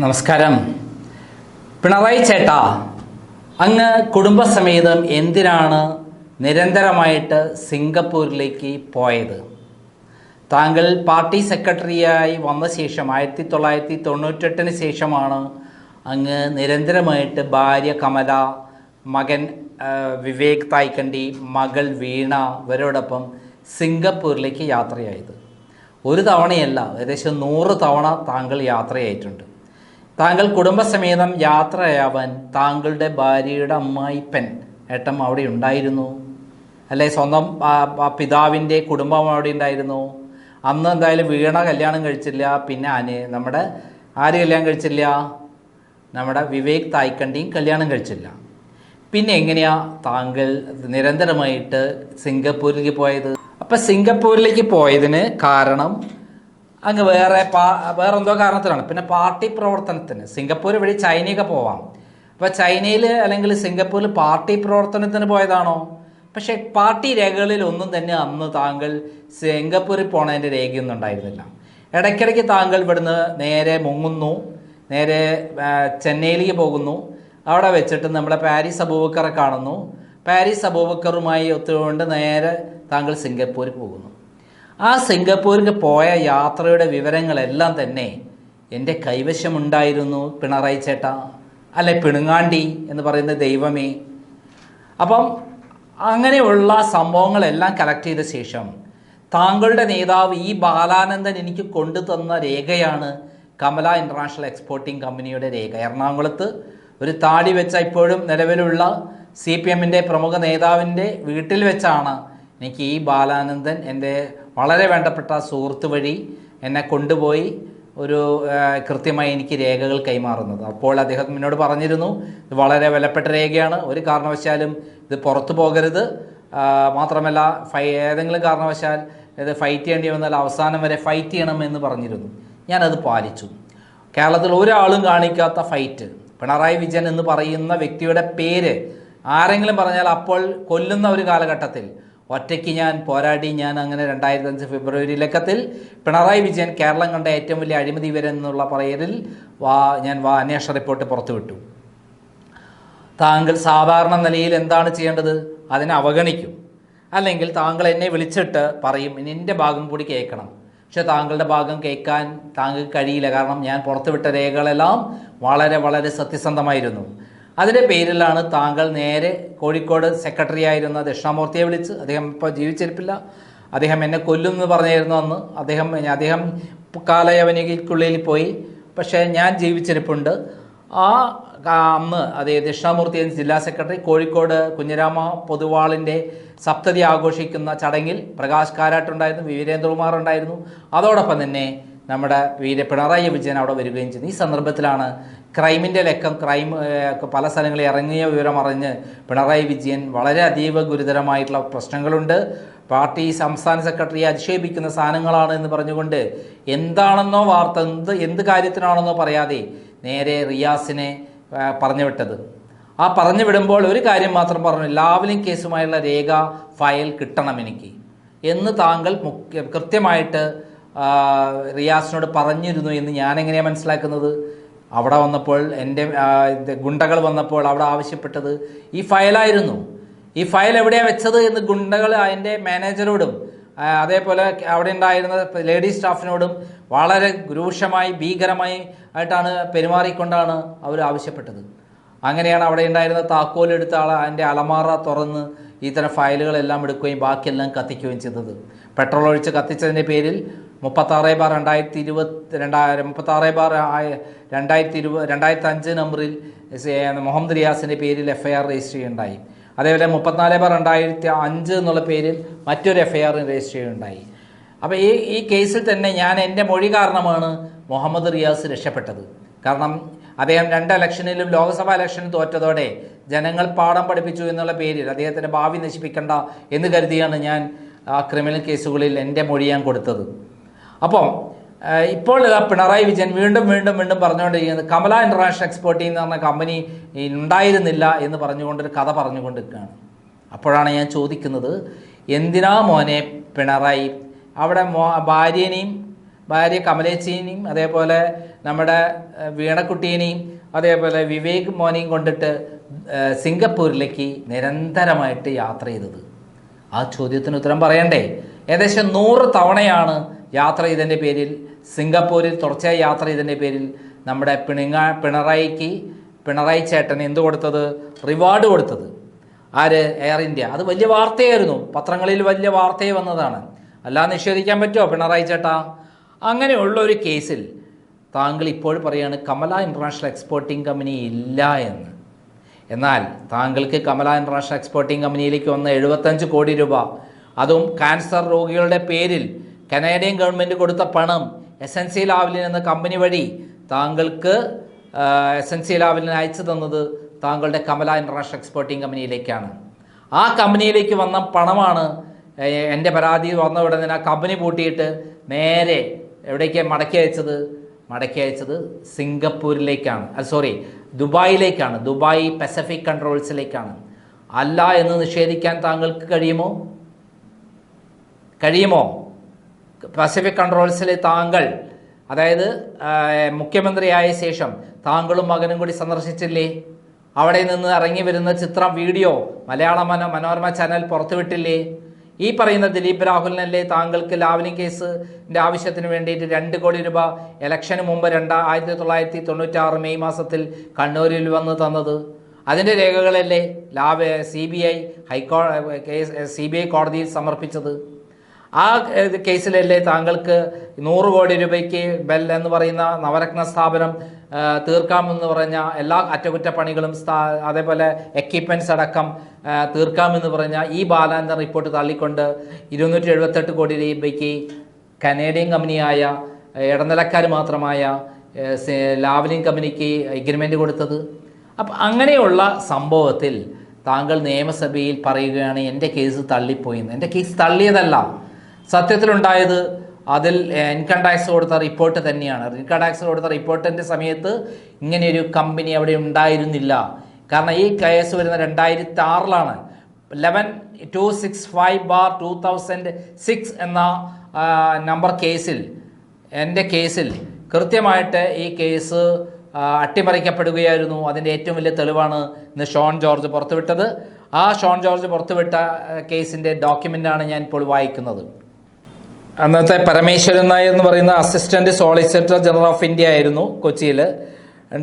നമസ്കാരം. പിണറായി ചേട്ടാ, അങ്ങ് കുടുംബസമേതം എന്തിനാണ് നിരന്തരമായിട്ട് സിംഗപ്പൂരിലേക്ക് പോയത്? താങ്കൾ പാർട്ടി സെക്രട്ടറിയായി വന്ന ശേഷം 1998 ശേഷമാണ് അങ്ങ് നിരന്തരമായിട്ട് ഭാര്യ കമല, മകൻ വിവേക് തായ്ക്കണ്ടി, മകൾ വീണ ഇവരോടൊപ്പം സിംഗപ്പൂരിലേക്ക് യാത്രയായത്. ഒരു തവണയല്ല, ഏകദേശം 100 തവണ താങ്കൾ യാത്രയായിട്ടുണ്ട്. താങ്കൾ കുടുംബസമേതം യാത്രയാവാൻ താങ്കളുടെ ഭാര്യയുടെ അമ്മായിപ്പൻ ഏട്ടം അവിടെ ഉണ്ടായിരുന്നു അല്ലെ? സ്വന്തം പിതാവിൻ്റെ കുടുംബം അവിടെ ഉണ്ടായിരുന്നു. അന്ന് എന്തായാലും വീണ കല്യാണം കഴിച്ചില്ല. പിന്നെ നമ്മുടെ ആര് കല്യാണം കഴിച്ചില്ല? നമ്മുടെ വിവേക് തായ്ക്കണ്ടിയും കല്യാണം കഴിച്ചില്ല. പിന്നെ എങ്ങനെയാ താങ്കൾ നിരന്തരമായിട്ട് സിംഗപ്പൂരിലേക്ക് പോയത്? അപ്പം സിംഗപ്പൂരിലേക്ക് പോയതിന് കാരണം അങ്ങ് വേറെന്തോ കാരണത്തിലാണ്. പിന്നെ പാർട്ടി പ്രവർത്തനത്തിന് സിംഗപ്പൂർ വഴി ചൈനയൊക്കെ പോവാം. അപ്പോൾ ചൈനയിൽ അല്ലെങ്കിൽ സിംഗപ്പൂരിൽ പാർട്ടി പ്രവർത്തനത്തിന് പോയതാണോ? പക്ഷേ പാർട്ടി രേഖകളിൽ ഒന്നും തന്നെ അന്ന് താങ്കൾ സിംഗപ്പൂരിൽ പോണതിൻ്റെ രേഖയൊന്നും ഉണ്ടായിരുന്നില്ല. ഇടയ്ക്കിടയ്ക്ക് താങ്കൾ ഇവിടുന്ന് നേരെ മുങ്ങുന്നു, നേരെ ചെന്നൈയിലേക്ക് പോകുന്നു. അവിടെ വെച്ചിട്ട് നമ്മുടെ പാരീസ് അബൂബക്കറെ കാണുന്നു. പാരീസ് അബൂബക്കറുമായി ഒത്തുകൊണ്ട് നേരെ താങ്കൾ സിംഗപ്പൂരിൽ പോകുന്നു. ആ സിംഗപ്പൂരിൽ പോയ യാത്രയുടെ വിവരങ്ങളെല്ലാം തന്നെ എൻ്റെ കൈവശമുണ്ടായിരുന്നു പിണറായി ചേട്ടാ, അല്ലെ പിണുങ്ങാണ്ടി എന്ന് പറയുന്ന ദൈവമേ. അപ്പം അങ്ങനെയുള്ള സംഭവങ്ങളെല്ലാം കളക്ട് ചെയ്ത ശേഷം താങ്കളുടെ നേതാവ് ഈ ബാലാനന്ദൻ എനിക്ക് കൊണ്ടു തന്ന രേഖയാണ് കമല ഇൻ്റർനാഷണൽ എക്സ്പോർട്ടിംഗ് കമ്പനിയുടെ രേഖ. എറണാകുളത്ത് ഒരു താടി വെച്ച ഇപ്പോഴും നിലവിലുള്ള CPM-ൻ്റെ പ്രമുഖ നേതാവിൻ്റെ വീട്ടിൽ വെച്ചാണ് എനിക്ക് ഈ ബാലാനന്ദൻ എൻ്റെ വളരെ വേണ്ടപ്പെട്ട സുഹൃത്ത് വഴി എന്നെ കൊണ്ടുപോയി ഒരു കൃത്യമായി എനിക്ക് രേഖകൾ കൈമാറുന്നത്. അപ്പോൾ അദ്ദേഹം എന്നോട് പറഞ്ഞിരുന്നു, ഇത് വളരെ വിലപ്പെട്ട രേഖയാണ്, ഒരു കാരണവശാലും ഇത് പുറത്തു പോകരുത്, മാത്രമല്ല ഏതെങ്കിലും കാരണവശാൽ ഇത് ഫൈറ്റ് ചെയ്യേണ്ടി വന്നാൽ അവസാനം വരെ ഫൈറ്റ് ചെയ്യണമെന്ന് പറഞ്ഞിരുന്നു. ഞാനത് പാലിച്ചു. കേരളത്തിൽ ഒരാളും കാണിക്കാത്ത ഫൈറ്റ്. പിണറായി വിജയൻ എന്ന് പറയുന്ന വ്യക്തിയുടെ പേര് ആരെങ്കിലും പറഞ്ഞാൽ അപ്പോൾ കൊല്ലുന്ന ഒരു കാലഘട്ടത്തിൽ ഒറ്റയ്ക്ക് ഞാൻ പോരാടി. ഞാൻ അങ്ങനെ 2005 ഫെബ്രുവരി ലക്കത്തിൽ പിണറായി വിജയൻ കേരളം കണ്ട ഏറ്റവും വലിയ അഴിമതി എന്നുള്ള പറയലിൽ ഞാൻ അന്വേഷണ റിപ്പോർട്ട് പുറത്തുവിട്ടു. താങ്കൾ സാധാരണ നിലയിൽ എന്താണ് ചെയ്യേണ്ടത്? അതിനെ അവഗണിക്കും. അല്ലെങ്കിൽ താങ്കൾ എന്നെ വിളിച്ചിട്ട് പറയും എൻ്റെ ഭാഗം കൂടി കേൾക്കണം. പക്ഷെ താങ്കളുടെ ഭാഗം കേൾക്കാൻ താങ്കൾക്ക് കഴിയില്ല. കാരണം ഞാൻ പുറത്തുവിട്ട രേഖകളെല്ലാം വളരെ വളരെ സത്യസന്ധമായിരുന്നു. അതിൻ്റെ പേരിലാണ് താങ്കൾ നേരെ കോഴിക്കോട് സെക്രട്ടറി ആയിരുന്ന ദക്ഷിണാമൂർത്തിയെ വിളിച്ച്, അദ്ദേഹം ഇപ്പോൾ ജീവിച്ചിരിപ്പില്ല, അദ്ദേഹം എന്നെ കൊല്ലുമെന്ന് പറഞ്ഞായിരുന്നു അന്ന്. അദ്ദേഹം കാലയവനിക്കുള്ളിൽ പോയി. പക്ഷേ ഞാൻ ജീവിച്ചിരിപ്പുണ്ട്. അന്ന് അതേ ദക്ഷിണാമൂർത്തി ജില്ലാ സെക്രട്ടറി കോഴിക്കോട് കുഞ്ഞിരാമ പൊതുവാളിൻ്റെ സപ്തതി ആഘോഷിക്കുന്ന ചടങ്ങിൽ പ്രകാശ് കാരാട്ടുണ്ടായിരുന്നു, വീരേന്ദ്രകുമാർ ഉണ്ടായിരുന്നു. അതോടൊപ്പം തന്നെ നമ്മുടെ പിണറായി വിജയൻ അവിടെ വരികയും ചെയ്തു. ഈ സന്ദർഭത്തിലാണ് ക്രൈമിൻ്റെ ലക്കം പല സ്ഥലങ്ങളിൽ ഇറങ്ങിയ വിവരം അറിഞ്ഞ് പിണറായി വിജയൻ വളരെ അതീവ ഗുരുതരമായിട്ടുള്ള പ്രശ്നങ്ങളുണ്ട്, പാർട്ടി സംസ്ഥാന സെക്രട്ടറിയെ അധിക്ഷേപിക്കുന്ന സാധനങ്ങളാണ് എന്ന് പറഞ്ഞുകൊണ്ട് എന്താണെന്നോ വാർത്ത എന്ത് കാര്യത്തിനാണെന്നോ പറയാതെ നേരെ റിയാസിനെ പറഞ്ഞു വിട്ടത്. ആ പറഞ്ഞു വിടുമ്പോൾ ഒരു കാര്യം മാത്രം പറഞ്ഞു, ലാവ്ലിൻ കേസുമായുള്ള രേഖ ഫയൽ കിട്ടണം എനിക്ക് എന്ന് താങ്കൾ കൃത്യമായിട്ട് റിയാസിനോട് പറഞ്ഞിരുന്നു എന്ന് ഞാനെങ്ങനെയാണ് മനസ്സിലാക്കുന്നത്? അവിടെ വന്നപ്പോൾ എൻ്റെ ഗുണ്ടകൾ വന്നപ്പോൾ അവിടെ ആവശ്യപ്പെട്ടത് ഈ ഫയലായിരുന്നു. ഈ ഫയൽ എവിടെയാണ് വെച്ചത് എന്ന് ഗുണ്ടകൾ അതിൻ്റെ മാനേജരോടും അതേപോലെ അവിടെ ഉണ്ടായിരുന്ന ലേഡി സ്റ്റാഫിനോടും വളരെ രൂക്ഷമായി ഭീകരമായി ആയിട്ടാണ് പെരുമാറിക്കൊണ്ടാണ് അവർ ആവശ്യപ്പെട്ടത്. അങ്ങനെയാണ് അവിടെ ഉണ്ടായിരുന്ന താക്കോലെടുത്ത അതിൻ്റെ അലമാറ തുറന്ന് ഇത്തരം ഫയലുകളെല്ലാം എടുക്കുകയും ബാക്കിയെല്ലാം കത്തിക്കുകയും ചെയ്തത്. പെട്രോൾ ഒഴിച്ച് കത്തിച്ചതിൻ്റെ പേരിൽ 36/2005 നമ്പറിൽ മുഹമ്മദ് റിയാസിൻ്റെ പേരിൽ FIR രജിസ്റ്റർ ചെയ്യുകയുണ്ടായി. അതേപോലെ 34/2005 എന്നുള്ള പേരിൽ മറ്റൊരു FIR രജിസ്റ്റർ ചെയ്യുകയുണ്ടായി. അപ്പോൾ ഈ കേസിൽ തന്നെ എൻ്റെ മൊഴി കാരണമാണ് മുഹമ്മദ് റിയാസ് രക്ഷപ്പെട്ടത്. കാരണം അദ്ദേഹം 2 ഇലക്ഷനിലും ലോക്സഭാ ഇലക്ഷനും തോറ്റതോടെ ജനങ്ങൾ പാഠം പഠിപ്പിച്ചു എന്നുള്ള പേരിൽ അദ്ദേഹത്തിൻ്റെ ഭാവി നശിപ്പിക്കേണ്ട എന്ന് കരുതിയാണ് ഞാൻ ആ ക്രിമിനൽ കേസുകളിൽ എൻ്റെ മൊഴി ഞാൻ കൊടുത്തത്. അപ്പം ഇപ്പോൾ പിണറായി വിജയൻ വീണ്ടും പറഞ്ഞുകൊണ്ടിരിക്കുന്നത് കമല ഇൻ്റർനാഷണൽ എക്സ്പോർട്ടിംഗ് എന്ന് പറഞ്ഞ കമ്പനി ഉണ്ടായിരുന്നില്ല എന്ന് പറഞ്ഞുകൊണ്ടൊരു കഥ പറഞ്ഞുകൊണ്ടിരിക്കുകയാണ്. അപ്പോഴാണ് ഞാൻ ചോദിക്കുന്നത്, എന്തിനാ മോനെ പിണറായി അവിടെ ഭാര്യനെയും ഭാര്യ കമലേച്ചിനെയും അതേപോലെ നമ്മുടെ വീണക്കുട്ടീനെയും അതേപോലെ വിവേക് മോനെയും കൊണ്ടിട്ട് സിംഗപ്പൂരിലേക്ക് നിരന്തരമായിട്ട് യാത്ര ചെയ്തത്? ആ ചോദ്യത്തിന് ഉത്തരം പറയണ്ടേ? ഏകദേശം 100 തവണയാണ് യാത്ര ചെയ്തതിൻ്റെ പേരിൽ, സിംഗപ്പൂരിൽ തുടർച്ചയായി യാത്ര ചെയ്തതിൻ്റെ പേരിൽ നമ്മുടെ പിണറായി ചേട്ടന് എന്ത് കൊടുത്തത്? റിവാർഡ് കൊടുത്തത്. ആര്? Air India. അത് വലിയ വാർത്തയായിരുന്നു, പത്രങ്ങളിൽ വലിയ വാർത്തയെ വന്നതാണ്. അല്ലാതെ നിഷേധിക്കാൻ പറ്റുമോ പിണറായി ചേട്ടാ? അങ്ങനെയുള്ള ഒരു കേസിൽ താങ്കൾ ഇപ്പോൾ പറയുകയാണ് കമല ഇൻ്റർനാഷണൽ എക്സ്പോർട്ടിംഗ് കമ്പനി ഇല്ല എന്ന്. എന്നാൽ താങ്കൾക്ക് കമല ഇൻ്റർനാഷണൽ എക്സ്പോർട്ടിംഗ് കമ്പനിയിലേക്ക് വന്ന 75 കോടി രൂപ, അതും ക്യാൻസർ രോഗികളുടെ പേരിൽ കനേഡിയൻ ഗവൺമെൻറ് കൊടുത്ത പണം SNC ലാവലിൻ എന്ന കമ്പനി വഴി താങ്കൾക്ക് SNC ലാവലിന് അയച്ചു തന്നത് താങ്കളുടെ കമല ഇൻ്റർനാഷണൽ എക്സ്പോർട്ടിംഗ് കമ്പനിയിലേക്കാണ്. ആ കമ്പനിയിലേക്ക് വന്ന പണമാണ് എൻ്റെ പരാതി വന്ന ഉടനെ ആ കമ്പനി പൂട്ടിയിട്ട് നേരെ എവിടേക്ക് മടക്കി അയച്ചത് സിംഗപ്പൂരിലേക്കാണ്. ദുബായിലേക്കാണ്. Dubai Pacific കൺട്രോൾസിലേക്കാണ്. അല്ല എന്ന് നിഷേധിക്കാൻ താങ്കൾക്ക് കഴിയുമോ? പസഫിക് കൺട്രോൾസിൽ താങ്കൾ, അതായത് മുഖ്യമന്ത്രിയായ ശേഷം താങ്കളും മകനും കൂടി സന്ദർശിച്ചില്ലേ? അവിടെ നിന്ന് ഇറങ്ങി വരുന്ന ചിത്രം, വീഡിയോ മനോരമ ചാനൽ പുറത്തുവിട്ടില്ലേ? ഈ പറയുന്ന ദിലീപ് രാഹുലിനല്ലേ താങ്കൾക്ക് ലാവ്ലിൻ കേസിൻ്റെ ആവശ്യത്തിന് വേണ്ടിയിട്ട് 2 കോടി രൂപ ഇലക്ഷന് മുമ്പ് 1996 മെയ് മാസത്തിൽ കണ്ണൂരിൽ വന്ന് തന്നത്? അതിൻ്റെ രേഖകളല്ലേ CBI കോടതിയിൽ സമർപ്പിച്ചത്? ആ കേസിലല്ലേ താങ്കൾക്ക് 100 കോടി രൂപയ്ക്ക് ബെൽ എന്ന് പറയുന്ന നവരത്ന സ്ഥാപനം തീർക്കാമെന്ന് പറഞ്ഞ എല്ലാ അറ്റകുറ്റപ്പണികളും അതേപോലെ എക്യുപ്മെൻറ്റ്സ് അടക്കം തീർക്കാമെന്ന് പറഞ്ഞ ഈ ബാലാന്തർ റിപ്പോർട്ട് തള്ളിക്കൊണ്ട് 278 കോടി രൂപയ്ക്ക് കനേഡിയൻ കമ്പനിയായ ഇടനിലക്കാർ മാത്രമായ ലാവ്ലിൻ കമ്പനിക്ക് എഗ്രിമെൻ്റ് കൊടുത്തത്? അപ്പം അങ്ങനെയുള്ള സംഭവത്തിൽ താങ്കൾ നിയമസഭയിൽ പറയുകയാണ് എൻ്റെ കേസ് തള്ളിപ്പോയിന്ന്. എൻ്റെ കേസ് തള്ളിയതല്ല, സത്യത്തിലുണ്ടായത് അതിൽ ഇൻകം ടാക്സ് കൊടുത്ത റിപ്പോർട്ട് തന്നെയാണ്. ഇൻകം ടാക്സ് കൊടുത്ത റിപ്പോർട്ടിൻ്റെ സമയത്ത് ഇങ്ങനെയൊരു കമ്പനി അവിടെ ഉണ്ടായിരുന്നില്ല. കാരണം ഈ കേസ് വരുന്ന 2006 11-265/2006 എന്ന നമ്പർ കേസിൽ, എൻ്റെ കേസിൽ കൃത്യമായിട്ട് ഈ കേസ് അട്ടിമറിക്കപ്പെടുകയായിരുന്നു. അതിൻ്റെ ഏറ്റവും വലിയ തെളിവാണ് ഇന്ന് ഷോൺ ജോർജ് പുറത്തുവിട്ടത്. ആ ഷോൺ ജോർജ് പുറത്തുവിട്ട കേസിൻ്റെ ഡോക്യുമെൻ്റാണ് ഞാൻ ഇപ്പോൾ വായിക്കുന്നത്. അന്നത്തെ പരമേശ്വരൻ നായർ എന്ന് പറയുന്ന assistant solicitor general of India ആയിരുന്നു കൊച്ചിയിൽ.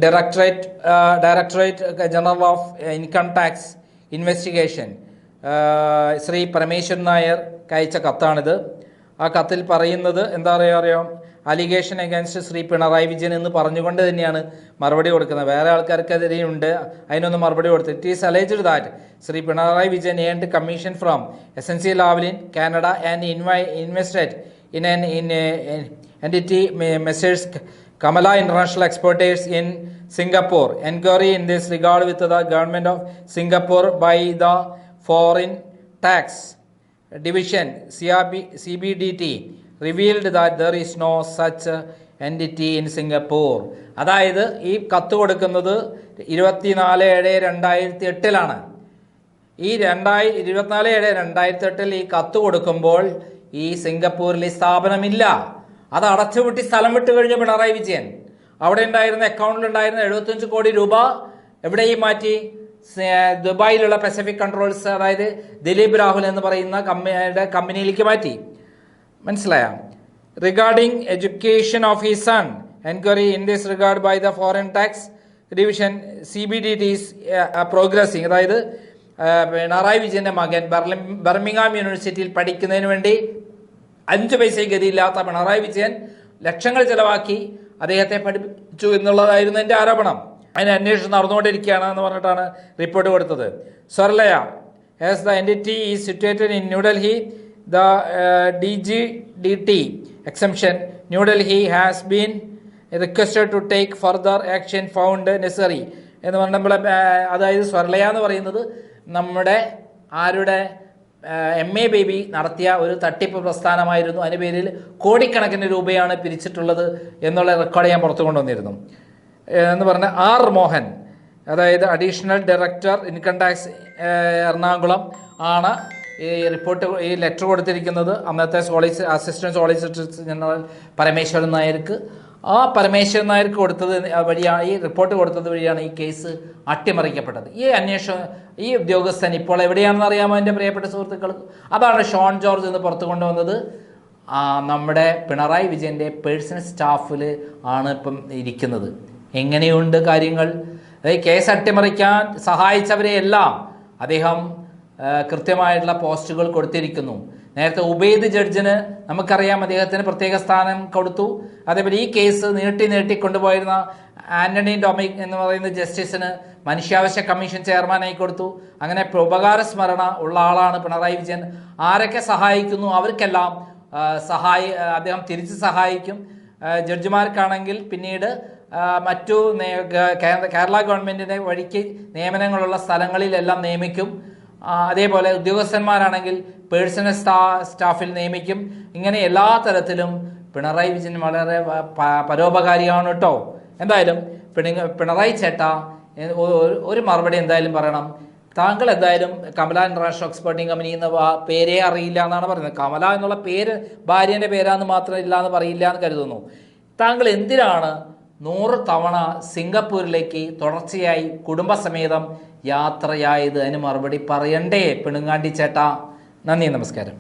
Directorate general of income tax investigation Shri Parameswaran Nair അയച്ച കത്താണിത്. ആ കത്തിൽ പറയുന്നത് എന്താ അറിയാം, അലിഗേഷൻ അഗൈൻസ്റ്റ് ശ്രീ പിണറായി വിജയൻ എന്ന് പറഞ്ഞുകൊണ്ട് തന്നെയാണ് മറുപടി കൊടുക്കുന്നത്. വേറെ ആൾക്കാർക്കെതിരെയുണ്ട്, അതിനൊന്നും മറുപടി കൊടുത്തു. It is alleged that Shri Pinarayi Vijayan earned commission from SNC Lavalin Canada and invested in an entity Messrs. Kamala International Exporters in Singapore. Inquiry in this regard with the government of Singapore by the Foreign Tax Division CBDT revealed that there is no such entity in Singapore. അതായത് ഈ കത്ത് കൊടുക്കുന്നത് 24/7/2008 ഈ 24/7/2008 ഈ കത്ത് കൊടുക്കുമ്പോൾ ഈ സിംഗപ്പൂരിൽ ഈ സ്ഥാപനമില്ല. അത് അടച്ചുപൂട്ടി സ്ഥലം വിട്ട് കഴിഞ്ഞ പിണറായി വിജയൻ അവിടെ ഉണ്ടായിരുന്ന അക്കൗണ്ടിലുണ്ടായിരുന്ന 75 കോടി രൂപ എവിടെയും മാറ്റി ദുബായിലുള്ള പസഫിക് കൺട്രോൾസ്, അതായത് ദിലീപ് രാഹുൽ എന്ന് പറയുന്ന കമ്പനിയിലേക്ക് മാറ്റി. മനസ്സിലായ? Regarding education of his son, enquiry in this regard by the foreign tax division CBDT is progressing. അതായത് പിണറായി വിജയൻ്റെ മകൻ ബർമിംഗാം യൂണിവേഴ്സിറ്റിയിൽ പഠിക്കുന്നതിന് വേണ്ടി 5 പൈസ ഗതിയില്ലാത്ത പിണറായി വിജയൻ ലക്ഷങ്ങൾ ചെലവാക്കി അദ്ദേഹത്തെ പഠിപ്പിച്ചു എന്നുള്ളതായിരുന്നു എൻ്റെ ആരോപണം. അതിന് അന്വേഷണം നടന്നുകൊണ്ടിരിക്കുകയാണ് എന്ന് പറഞ്ഞിട്ടാണ് റിപ്പോർട്ട് കൊടുത്തത്. Swarlaya as the entity is situated in New Delhi, the DGDT exemption New Delhi has been requested to take further action found necessary എന്ന് പറഞ്ഞപ്പോൾ, അതായത് സ്വർലയ എന്ന് പറയുന്നത് നമ്മുടെ ആരുടെ MA ബേബി നടത്തിയ ഒരു തട്ടിപ്പ് പ്രസ്ഥാനമായിരുന്നു. അതിൻ്റെ പേരിൽ കോടിക്കണക്കിന് രൂപയാണ് പിരിച്ചിട്ടുള്ളത് എന്നുള്ള റെക്കോർഡ് ഞാൻ പുറത്തു കൊണ്ടുവന്നിരുന്നു. എന്ന് പറഞ്ഞാൽ R. മോഹൻ, അതായത് additional director income tax Ernakulam ആണ് ഈ ഈ ലെറ്റർ കൊടുത്തിരിക്കുന്നത് അന്നത്തെ അസിസ്റ്റന്റ് സോളിസിറ്റർ ജനറൽ പരമേശ്വരൻ നായർക്ക്. ആ പരമേശ്വരൻ നായർക്ക് കൊടുത്തത് വഴിയാണ്, ഈ റിപ്പോർട്ട് കൊടുത്തത് വഴിയാണ് ഈ കേസ് അട്ടിമറിക്കപ്പെട്ടത്. ഈ ഉദ്യോഗസ്ഥൻ ഇപ്പോൾ എവിടെയാണെന്ന് അറിയാമോ എൻ്റെ പ്രിയപ്പെട്ട സുഹൃത്തുക്കൾ? അതാണ് ഷോൺ ജോർജ് എന്ന് പുറത്തു കൊണ്ടുവന്നത്. നമ്മുടെ പിണറായി വിജയൻ്റെ പേഴ്സണൽ സ്റ്റാഫിൽ ആണ് ഇപ്പം ഇരിക്കുന്നത്. എങ്ങനെയുണ്ട് കാര്യങ്ങൾ? കേസ് അട്ടിമറിക്കാൻ സഹായിച്ചവരെയെല്ലാം അദ്ദേഹം കൃത്യമായിട്ടുള്ള പോസ്റ്റുകൾ കൊടുത്തിരിക്കുന്നു. നേരത്തെ ഉബൈദ് ജഡ്ജിന് നമുക്കറിയാം, അദ്ദേഹത്തിന് പ്രത്യേക സ്ഥാനം കൊടുത്തു. അതേപോലെ ഈ കേസ് നീട്ടി കൊണ്ടുപോയിരുന്ന ആന്റണി ഡൊമിനിക് എന്ന് പറയുന്ന ജസ്റ്റിസിന് മനുഷ്യാവകാശ കമ്മീഷൻ ചെയർമാനായി കൊടുത്തു. അങ്ങനെ ഉപകാര സ്മരണ ഉള്ള ആളാണ് പിണറായി വിജയൻ. ആരൊക്കെ സഹായിക്കുന്നു അവർക്കെല്ലാം അദ്ദേഹം തിരിച്ച് സഹായിക്കും. ജഡ്ജിമാർക്കാണെങ്കിൽ പിന്നീട് മറ്റു കേരള ഗവൺമെൻറ്റിൻ്റെ വഴിക്ക് നിയമനങ്ങളുള്ള സ്ഥലങ്ങളിലെല്ലാം നിയമിക്കും. അതേപോലെ ഉദ്യോഗസ്ഥന്മാരാണെങ്കിൽ പേഴ്സണൽ സ്റ്റാഫിൽ നിയമിക്കും. ഇങ്ങനെ എല്ലാ തരത്തിലും പിണറായി വിജയൻ വളരെ പരോപകാരിയാണ് കേട്ടോ. എന്തായാലും പിണറായി ചേട്ടാ ഒരു മറുപടി എന്തായാലും പറയണം. താങ്കൾ എന്തായാലും കമല ഇന്റർനാഷണൽ എക്സ്പോർട്ടിംഗ് കമ്പനി എന്ന പേരേ അറിയില്ല എന്നാണ് പറയുന്നത്. കമല എന്നുള്ള പേര് ഭാര്യൻ്റെ പേരാന്ന് മാത്രം ഇല്ല എന്ന് പറയില്ല എന്ന് കരുതുന്നു. താങ്കൾ എന്തിനാണ് 100 തവണ സിംഗപ്പൂരിലേക്ക് തുടർച്ചയായി കുടുംബസമേതം യാത്രയായത്? അതിന് മറുപടി പറയണ്ടേ പിണങ്ങാണ്ടി ചേട്ടാ? നന്ദി, നമസ്കാരം.